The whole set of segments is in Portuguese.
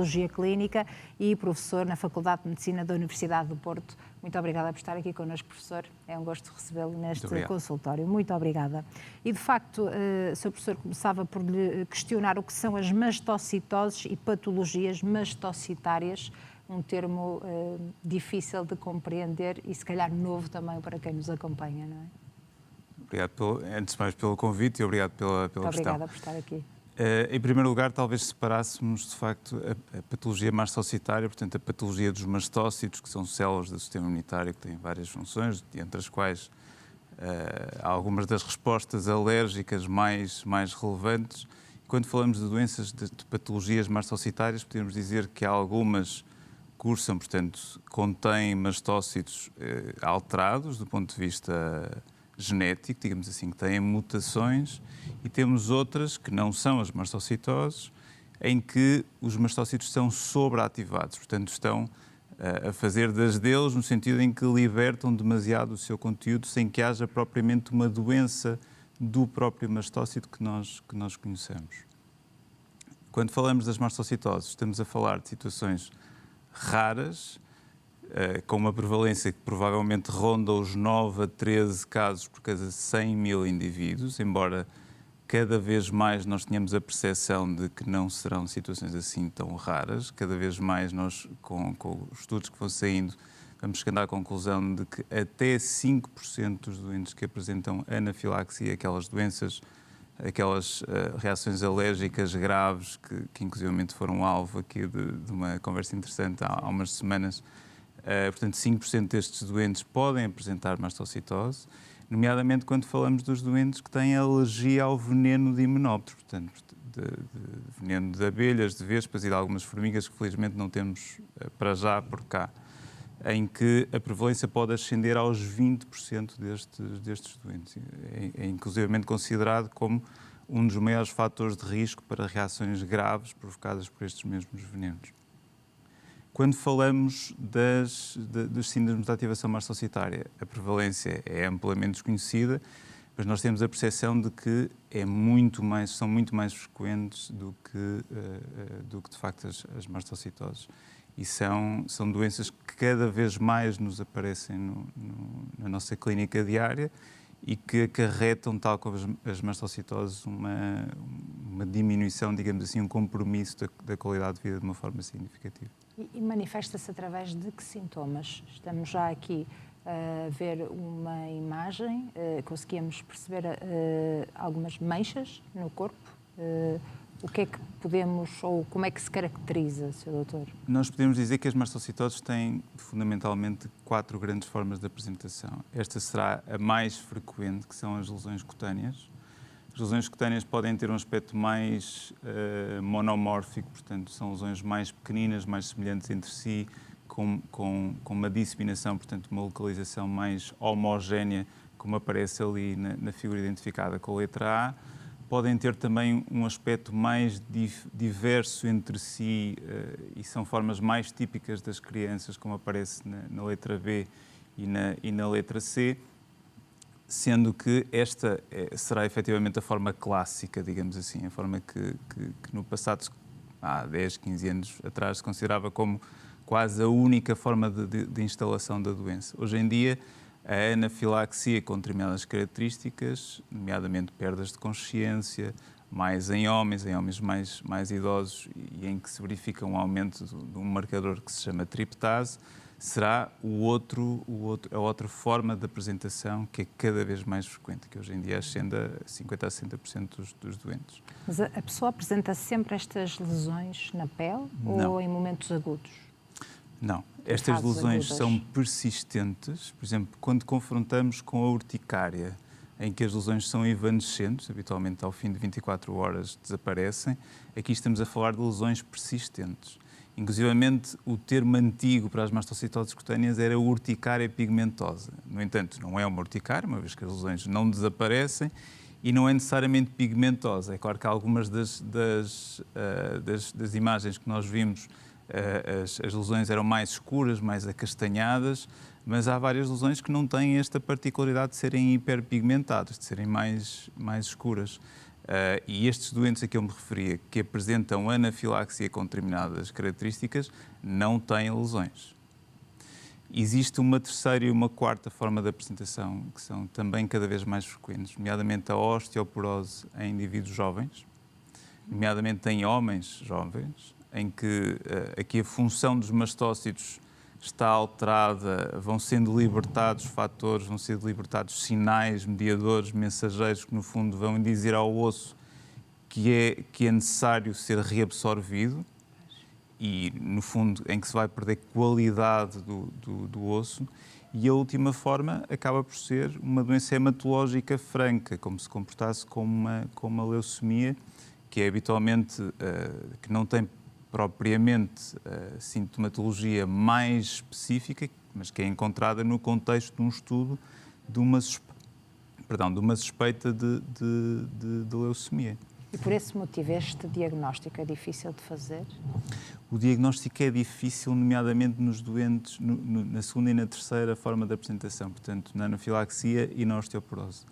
Patologia Clínica e professor na Faculdade de Medicina da Universidade do Porto. Muito obrigada por estar aqui connosco, professor. É um gosto recebê-lo neste consultório. Muito obrigada. E, de facto, Sr. Professor, começava por lhe questionar o que são as mastocitoses e patologias mastocitárias, um termo difícil de compreender e, se calhar, novo também para quem nos acompanha, não é? Obrigado, antes de mais, pelo convite e obrigado pela questão. Obrigada por estar aqui. Em primeiro lugar, talvez separássemos, de facto, a patologia mastocitária, portanto, a patologia dos mastócitos, que são células do sistema imunitário que têm várias funções, entre as quais há algumas das respostas alérgicas mais relevantes. Quando falamos de doenças de patologias mastocitárias, podemos dizer que há algumas cursam, portanto, contêm mastócitos alterados do ponto de vista genético, digamos assim, que têm mutações, e temos outras que não são as mastocitoses, em que os mastócitos são sobreativados, portanto estão a fazer das deles no sentido em que libertam demasiado o seu conteúdo sem que haja propriamente uma doença do próprio mastócito que nós conhecemos. Quando falamos das mastocitoses, estamos a falar de situações raras, com uma prevalência que provavelmente ronda os 9 a 13 casos por cada 100 mil indivíduos, embora cada vez mais nós tenhamos a percepção de que não serão situações assim tão raras. Cada vez mais nós, com os estudos que vão saindo, vamos chegando à conclusão de que até 5% dos doentes que apresentam anafilaxia, aquelas doenças, aquelas reações alérgicas graves, que inclusivamente foram alvo aqui de uma conversa interessante há umas semanas. Portanto, 5% destes doentes podem apresentar mastocitose, nomeadamente quando falamos dos doentes que têm alergia ao veneno de himenópteros, portanto, de veneno de abelhas, de vespas e de algumas formigas que felizmente não temos para já por cá, em que a prevalência pode ascender aos 20% destes doentes. É inclusivamente considerado como um dos maiores fatores de risco para reações graves provocadas por estes mesmos venenos. Quando falamos dos síndromes de ativação mastocitária, a prevalência é amplamente desconhecida, mas nós temos a percepção de que são muito mais frequentes do que de facto as mastocitoses. E são doenças que cada vez mais nos aparecem na nossa clínica diária e que acarretam, tal como as mastocitoses, uma diminuição, digamos assim, um compromisso da qualidade de vida de uma forma significativa. E manifesta-se através de que sintomas? Estamos já aqui a ver uma imagem, conseguimos perceber algumas manchas no corpo. O que é que podemos, ou como é que se caracteriza, Sr. Doutor? Nós podemos dizer que as mastocitoses têm fundamentalmente 4 grandes formas de apresentação. Esta será a mais frequente, que são as lesões cutâneas. As lesões cutâneas podem ter um aspecto mais monomórfico, portanto, são lesões mais pequeninas, mais semelhantes entre si, com uma disseminação, portanto, uma localização mais homogénea, como aparece ali na figura identificada com a letra A. Podem ter também um aspecto mais diverso entre si e são formas mais típicas das crianças, como aparece na letra B e na letra C. Sendo que esta será efetivamente a forma clássica, digamos assim, a forma que no passado, há 10, 15 anos atrás, se considerava como quase a única forma de instalação da doença. Hoje em dia, a anafilaxia com determinadas características, nomeadamente perdas de consciência, mais em homens mais idosos e em que se verifica um aumento de um marcador que se chama triptase, será a outra forma de apresentação que é cada vez mais frequente, que hoje em dia ascende a 50% a 60% dos doentes. Mas a pessoa apresenta sempre estas lesões na pele? Não. Ou em momentos agudos? Não. Estas lesões são persistentes. Por exemplo, quando confrontamos com a urticária, em que as lesões são evanescentes, habitualmente ao fim de 24 horas desaparecem, aqui estamos a falar de lesões persistentes. Inclusivamente, o termo antigo para as mastocitoses cutâneas era urticária pigmentosa. No entanto, não é uma urticária, uma vez que as lesões não desaparecem, e não é necessariamente pigmentosa. É claro que algumas das imagens que nós vimos, as lesões eram mais escuras, mais acastanhadas, mas há várias lesões que não têm esta particularidade de serem hiperpigmentadas, de serem mais escuras. E estes doentes a que eu me referia, que apresentam anafilaxia com determinadas características, não têm lesões. Existe uma terceira e uma quarta forma de apresentação, que são também cada vez mais frequentes, nomeadamente a osteoporose em indivíduos jovens, nomeadamente em homens jovens, em que aqui a função dos mastócitos está alterada, vão sendo libertados fatores, vão sendo libertados sinais, mediadores, mensageiros que no fundo vão dizer ao osso que é necessário ser reabsorvido e no fundo em que se vai perder qualidade do osso. E a última forma acaba por ser uma doença hematológica franca, como se comportasse como uma leucemia, que é habitualmente, que não tem propriamente sintomatologia mais específica, mas que é encontrada no contexto de um estudo de uma suspeita de leucemia. E por esse motivo este diagnóstico é difícil de fazer? O diagnóstico é difícil, nomeadamente nos doentes, na segunda e na terceira forma de apresentação, portanto, na anafilaxia e na osteoporose.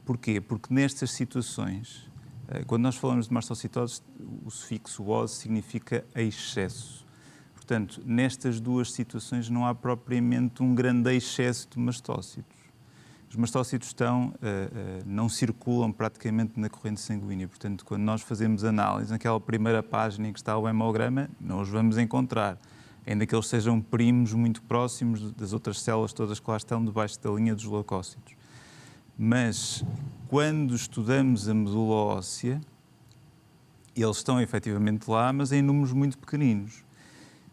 Porquê? Porque nestas situações, quando nós falamos de mastocitose, o sufixo -ose significa excesso. Portanto, nestas duas situações não há propriamente um grande excesso de mastócitos. Os mastócitos não circulam praticamente na corrente sanguínea. Portanto, quando nós fazemos análise, naquela primeira página em que está o hemograma, não os vamos encontrar. Ainda que eles sejam primos muito próximos das outras células todas que lá estão debaixo da linha dos leucócitos. Mas, quando estudamos a medula óssea, eles estão efetivamente lá, mas em números muito pequeninos.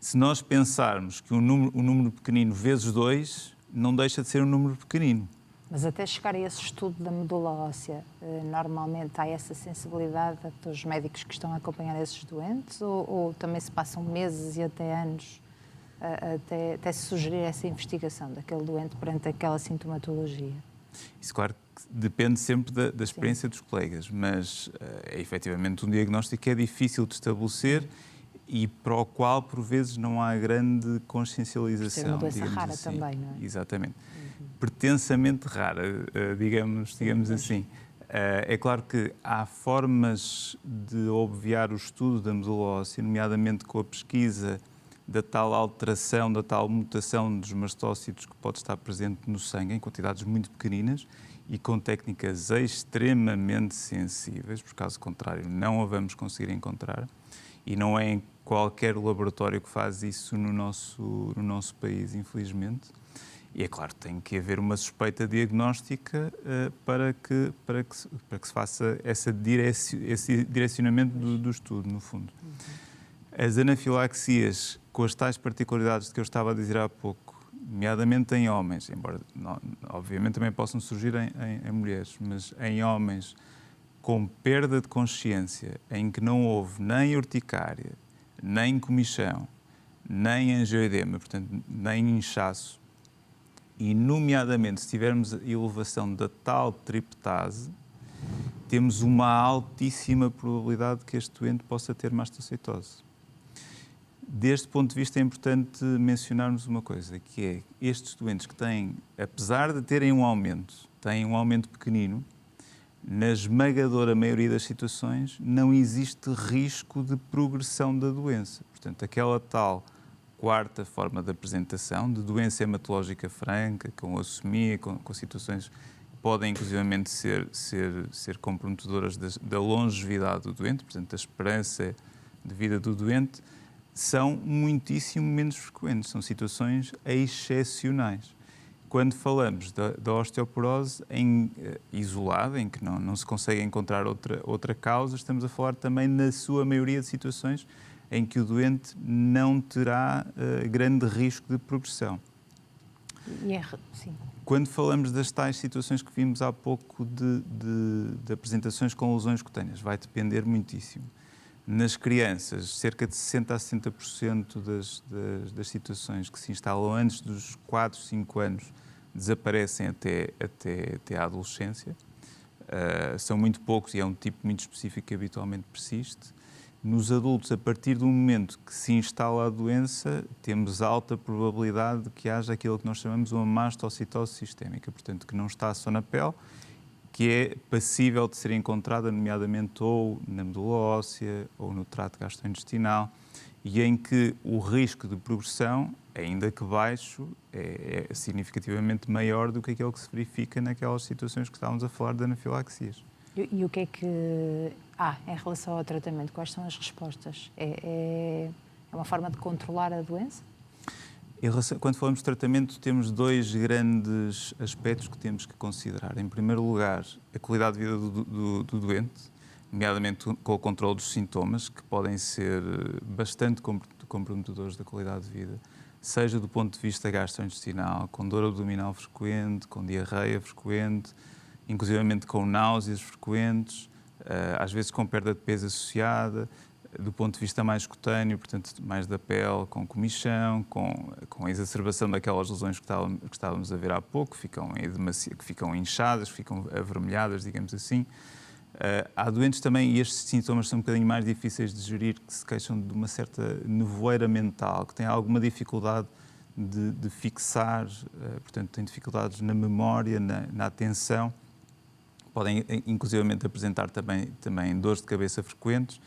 Se nós pensarmos que um número pequenino vezes 2, não deixa de ser um número pequenino. Mas até chegar a esse estudo da medula óssea, normalmente há essa sensibilidade dos médicos que estão a acompanhar esses doentes ou também se passam meses e até anos até se sugerir essa investigação daquele doente perante aquela sintomatologia? Isso, claro, que depende sempre da experiência dos colegas, mas é efetivamente um diagnóstico que é difícil de estabelecer e para o qual, por vezes, não há grande consciencialização. É uma doença rara assim. também, não é? Exatamente. Pretensamente rara, digamos assim. É claro que há formas de obviar o estudo da medula óssea, nomeadamente com a pesquisa da tal alteração, da tal mutação dos mastócitos que pode estar presente no sangue em quantidades muito pequeninas e com técnicas extremamente sensíveis, por caso contrário não a vamos conseguir encontrar e não é em qualquer laboratório que faz isso no nosso país, infelizmente. E é claro, tem que haver uma suspeita diagnóstica para que se faça esse direcionamento do estudo, no fundo. As anafilaxias, com as tais particularidades que eu estava a dizer há pouco, nomeadamente em homens, embora obviamente também possam surgir em mulheres, mas em homens com perda de consciência, em que não houve nem urticária, nem comichão, nem angioedema, portanto, nem inchaço, e nomeadamente se tivermos a elevação da tal triptase, temos uma altíssima probabilidade de que este doente possa ter mastocitose. Deste ponto de vista é importante mencionarmos uma coisa, que é estes doentes que têm, apesar de terem um aumento, têm um aumento pequenino, na esmagadora maioria das situações não existe risco de progressão da doença. Portanto, aquela tal quarta forma de apresentação, de doença hematológica franca, com leucemia, com situações que podem inclusivamente ser comprometedoras da longevidade do doente, portanto, da esperança de vida do doente, são muitíssimo menos frequentes, são situações excepcionais. Quando falamos da osteoporose isolada, em que não se consegue encontrar outra causa, estamos a falar também, na sua maioria de situações, em que o doente não terá grande risco de progressão. Sim. Quando falamos das tais situações que vimos há pouco de apresentações com lesões cutâneas, vai depender muitíssimo. Nas crianças, cerca de 60% a 60% das situações que se instalam antes dos 4, 5 anos desaparecem até à adolescência. São muito poucos e é um tipo muito específico que habitualmente persiste. Nos adultos, a partir do momento que se instala a doença, temos alta probabilidade de que haja aquilo que nós chamamos uma mastocitose sistémica, portanto, que não está só na pele, que é passível de ser encontrada, nomeadamente ou na medula óssea ou no trato gastrointestinal, e em que o risco de progressão, ainda que baixo, é significativamente maior do que aquele que se verifica naquelas situações que estávamos a falar de anafilaxias. E o que é que... em relação ao tratamento, quais são as respostas? É uma forma de controlar a doença? Quando falamos de tratamento, temos dois grandes aspectos que temos que considerar. Em primeiro lugar, a qualidade de vida do doente, nomeadamente com o controle dos sintomas, que podem ser bastante comprometedores da qualidade de vida, seja do ponto de vista gastrointestinal, com dor abdominal frequente, com diarreia frequente, inclusivamente com náuseas frequentes, às vezes com perda de peso associada, do ponto de vista mais cutâneo, portanto, mais da pele, com comichão, com a exacerbação daquelas lesões que estávamos a ver há pouco, que ficam inchadas, que ficam avermelhadas, digamos assim. Há doentes também, e estes sintomas são um bocadinho mais difíceis de gerir, que se queixam de uma certa nevoeira mental, que têm alguma dificuldade de fixar, portanto, têm dificuldades na memória, na atenção. Podem, inclusivamente, apresentar também dores de cabeça frequentes.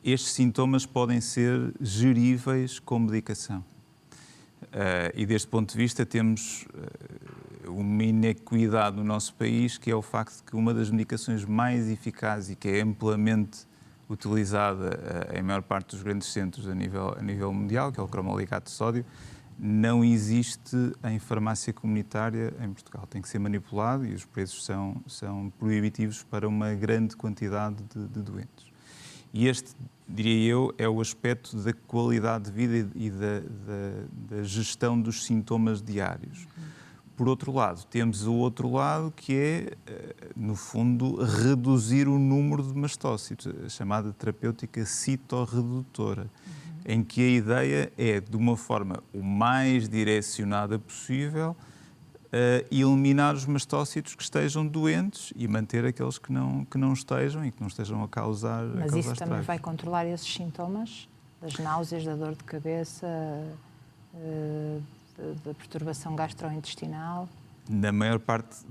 Estes sintomas podem ser geríveis com medicação. E deste ponto de vista temos uma inequidade no nosso país, que é o facto de que uma das medicações mais eficazes e que é amplamente utilizada em maior parte dos grandes centros a nível mundial, que é o cromolicato de sódio, não existe em farmácia comunitária em Portugal. Tem que ser manipulado e os preços são proibitivos para uma grande quantidade de doentes. E este, diria eu, é o aspecto da qualidade de vida e da gestão dos sintomas diários. Por outro lado, temos o outro lado que é, no fundo, reduzir o número de mastócitos, a chamada terapêutica citorredutora, em que a ideia é, de uma forma o mais direcionada possível, eliminar os mastócitos que estejam doentes e manter aqueles que não estejam e que não estejam a causar Mas isso também estragos. vai controlar esses sintomas? Das náuseas, da dor de cabeça, da perturbação gastrointestinal? Na maior parte,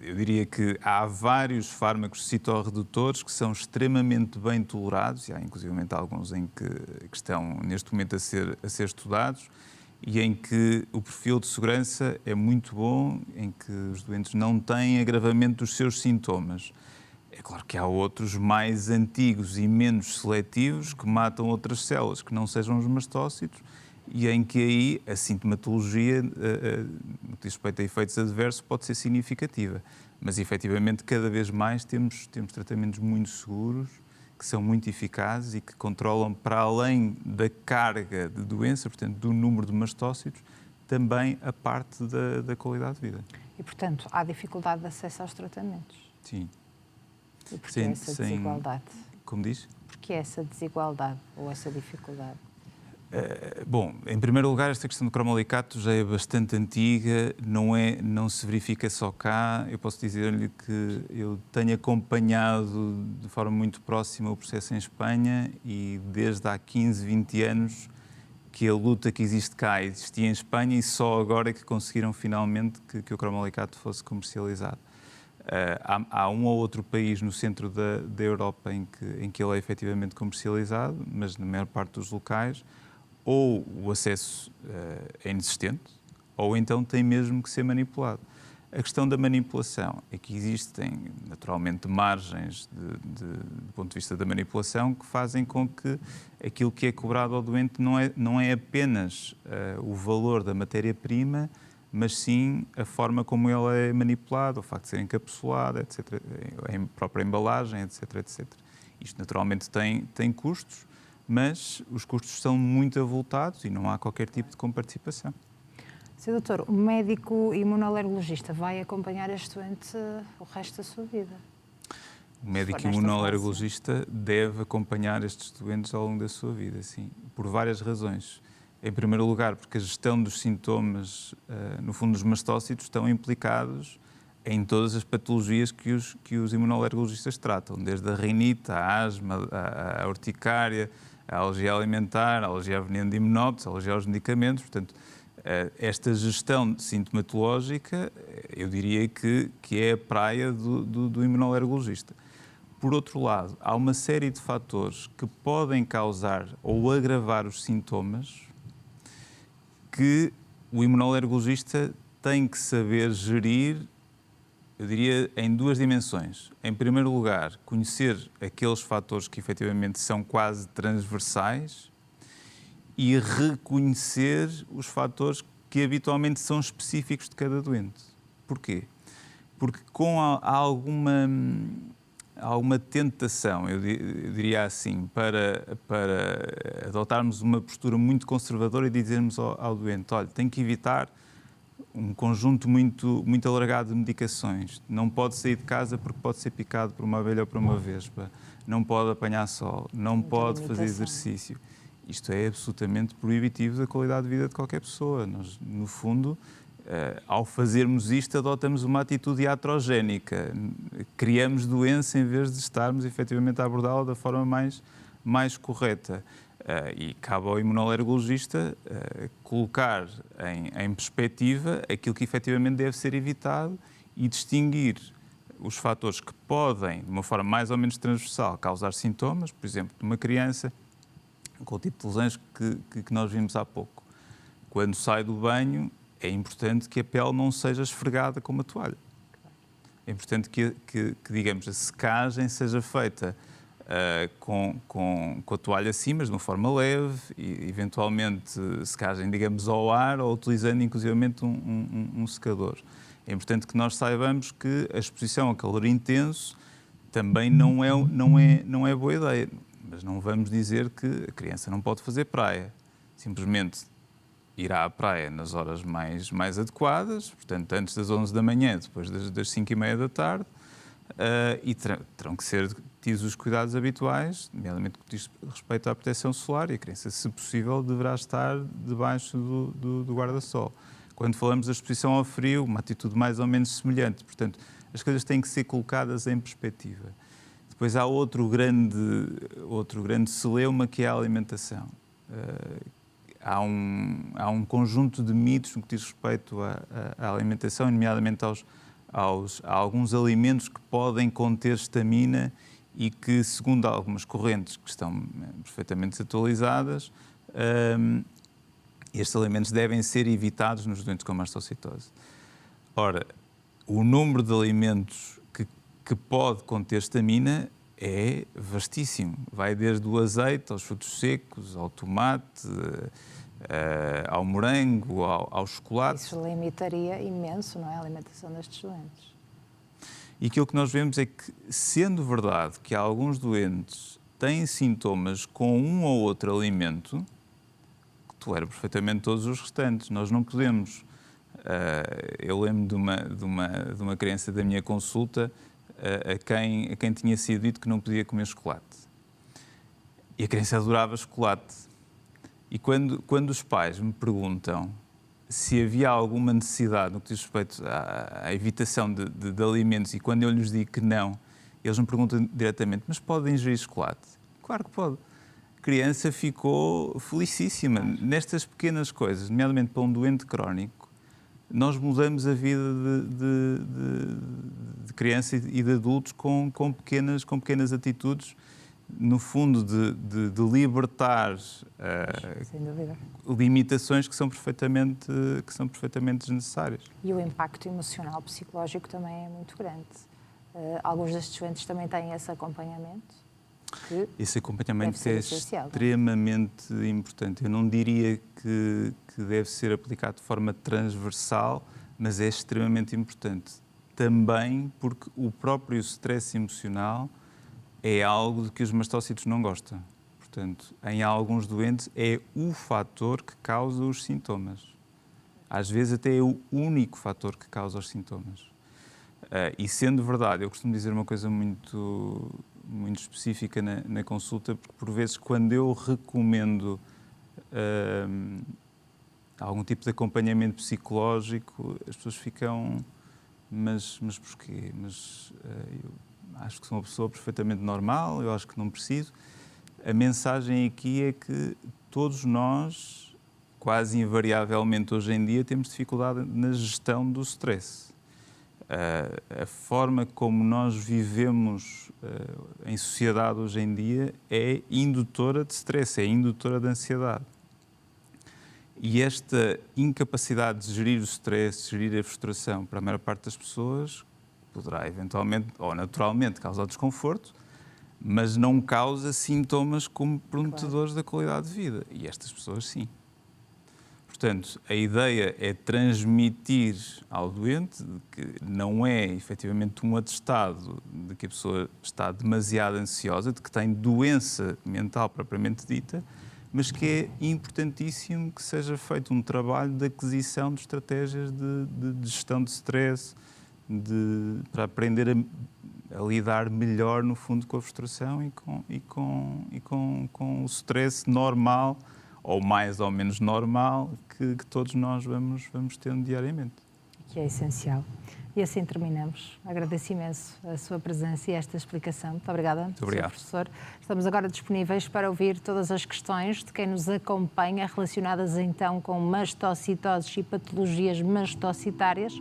eu diria que há vários fármacos citorredutores que são extremamente bem tolerados, e há inclusivamente alguns em que estão neste momento a ser estudados, e em que o perfil de segurança é muito bom, em que os doentes não têm agravamento dos seus sintomas. É claro que há outros mais antigos e menos seletivos que matam outras células que não sejam os mastócitos e em que aí a sintomatologia, no que diz respeito a efeitos adversos, pode ser significativa. Mas, efetivamente, cada vez mais temos tratamentos muito seguros, que são muito eficazes e que controlam, para além da carga de doença, portanto, do número de mastócitos, também a parte da qualidade de vida. E, portanto, há dificuldade de acesso aos tratamentos? Sim. E porquê essa desigualdade? Como diz? Porquê essa desigualdade ou essa dificuldade? Em primeiro lugar, esta questão do cromolicato já é bastante antiga, não se verifica só cá. Eu posso dizer-lhe que eu tenho acompanhado de forma muito próxima o processo em Espanha e desde há 15, 20 anos que a luta que existe cá existia em Espanha e só agora é que conseguiram finalmente que o cromolicato fosse comercializado. Há um ou outro país no centro da Europa em que ele é efetivamente comercializado, mas na maior parte dos locais ou o acesso é inexistente, ou então tem mesmo que ser manipulado. A questão da manipulação é que existem, naturalmente, margens do ponto de vista da manipulação que fazem com que aquilo que é cobrado ao doente não é apenas o valor da matéria-prima, mas sim a forma como ela é manipulada, o facto de ser encapsulada, etc., a própria embalagem, etc., etc. Isto, naturalmente, tem custos, mas os custos são muito avultados e não há qualquer tipo de comparticipação. Sr. Doutor, o médico imunoalergologista vai acompanhar este doente o resto da sua vida? O médico imunoalergologista deve acompanhar estes doentes ao longo da sua vida, sim, por várias razões. Em primeiro lugar, porque a gestão dos sintomas, no fundo, dos mastócitos, estão implicados em todas as patologias que os imunoalergologistas tratam, desde a rinite, a asma, a urticária, a alergia alimentar, a alergia a veneno de imunópolis, a alergia aos medicamentos. Portanto, Esta gestão sintomatológica, eu diria que é a praia do imunoalergologista. Por outro lado, há uma série de fatores que podem causar ou agravar os sintomas que o imunoalergologista tem que saber gerir, eu diria, em duas dimensões. Em primeiro lugar, conhecer aqueles fatores que efetivamente são quase transversais e reconhecer os fatores que habitualmente são específicos de cada doente. Porquê? Porque com alguma tentação, eu diria assim, para adotarmos uma postura muito conservadora e dizermos ao doente, olha, tem que evitar um conjunto muito alargado de medicações. Não pode sair de casa porque pode ser picado por uma abelha ou por uma vespa. Não pode apanhar sol. Não pode fazer exercício. Isto é absolutamente proibitivo da qualidade de vida de qualquer pessoa. Nós, no fundo, ao fazermos isto, adotamos uma atitude iatrogénica. Criamos doença em vez de estarmos efetivamente a abordá-la da forma mais correta. E cabe ao imunoalergologista colocar em perspectiva aquilo que efetivamente deve ser evitado e distinguir os fatores que podem, de uma forma mais ou menos transversal, causar sintomas, por exemplo, de uma criança com o tipo de lesões que nós vimos há pouco. Quando sai do banho, é importante que a pele não seja esfregada com uma toalha. É importante que digamos, a secagem seja feita com a toalha assim, mas de uma forma leve, e eventualmente secagem, digamos, ao ar ou utilizando inclusivamente um secador. É importante que nós saibamos que a exposição a calor intenso também não é boa ideia, mas não vamos dizer que a criança não pode fazer praia. Simplesmente irá à praia nas horas mais adequadas, portanto, antes das 11 da manhã, depois das 5h30 da tarde, e terão que ser tidos os cuidados habituais, nomeadamente com respeito à proteção solar, e a criança, se possível, deverá estar debaixo do guarda-sol. Quando falamos da exposição ao frio, uma atitude mais ou menos semelhante. Portanto, as coisas têm que ser colocadas em perspectiva. Depois há outro grande celeuma, que é a alimentação. Há um conjunto de mitos no que diz respeito à alimentação, nomeadamente a alguns alimentos que podem conter estamina e que, segundo algumas correntes que estão perfeitamente desatualizadas, estes alimentos devem ser evitados nos doentes com mastocitose. Ora, o número de alimentos que pode conter estamina é vastíssimo. Vai desde o azeite aos frutos secos, ao tomate, ao morango, ao chocolate. Isso limitaria imenso, não é, a alimentação destes doentes. E aquilo que nós vemos é que, sendo verdade que alguns doentes têm sintomas com um ou outro alimento, que tolera perfeitamente todos os restantes. Nós não podemos... eu lembro de uma criança da minha consulta a quem tinha sido dito que não podia comer chocolate. E a criança adorava chocolate. E quando os pais me perguntam se havia alguma necessidade no que diz respeito à evitação de alimentos, e quando eu lhes digo que não, eles me perguntam diretamente, mas pode ingerir chocolate? Claro que pode. A criança ficou felicíssima. Nestas pequenas coisas, nomeadamente para um doente crónico, nós mudamos a vida de criança e de adultos com pequenas atitudes, no fundo, de libertar limitações que são perfeitamente desnecessárias. E o impacto emocional, psicológico também é muito grande. Alguns destes doentes também têm esse acompanhamento? Esse acompanhamento é extremamente importante. Eu não diria que deve ser aplicado de forma transversal, mas é extremamente importante. Também porque o próprio stress emocional é algo de que os mastócitos não gostam. Portanto, em alguns doentes é o fator que causa os sintomas. Às vezes até é o único fator que causa os sintomas. E sendo verdade, eu costumo dizer uma coisa muito específica na consulta, porque por vezes quando eu recomendo algum tipo de acompanhamento psicológico, as pessoas ficam, mas porquê? Eu acho que sou uma pessoa perfeitamente normal, eu acho que não preciso. A mensagem aqui é que todos nós quase invariavelmente hoje em dia temos dificuldade na gestão do stress. A forma como nós vivemos em sociedade hoje em dia é indutora de stress, é indutora de ansiedade. E esta incapacidade de gerir o stress, gerir a frustração para a maior parte das pessoas poderá eventualmente ou naturalmente causar desconforto, mas não causa sintomas comprometedores da qualidade de vida. E estas pessoas sim. Portanto, a ideia é transmitir ao doente que não é efetivamente um atestado de que a pessoa está demasiado ansiosa, de que tem doença mental propriamente dita, mas que é importantíssimo que seja feito um trabalho de aquisição de estratégias de gestão de stress, para aprender a lidar melhor, no fundo, com a frustração e com o stress normal, ou mais ou menos normal, que todos nós vamos tendo diariamente. Que é essencial. E assim terminamos. Agradeço imenso a sua presença e esta explicação. Muito obrigada, Muito obrigado. Sr. Professor. Estamos agora disponíveis para ouvir todas as questões de quem nos acompanha, relacionadas então com mastocitoses e patologias mastocitárias.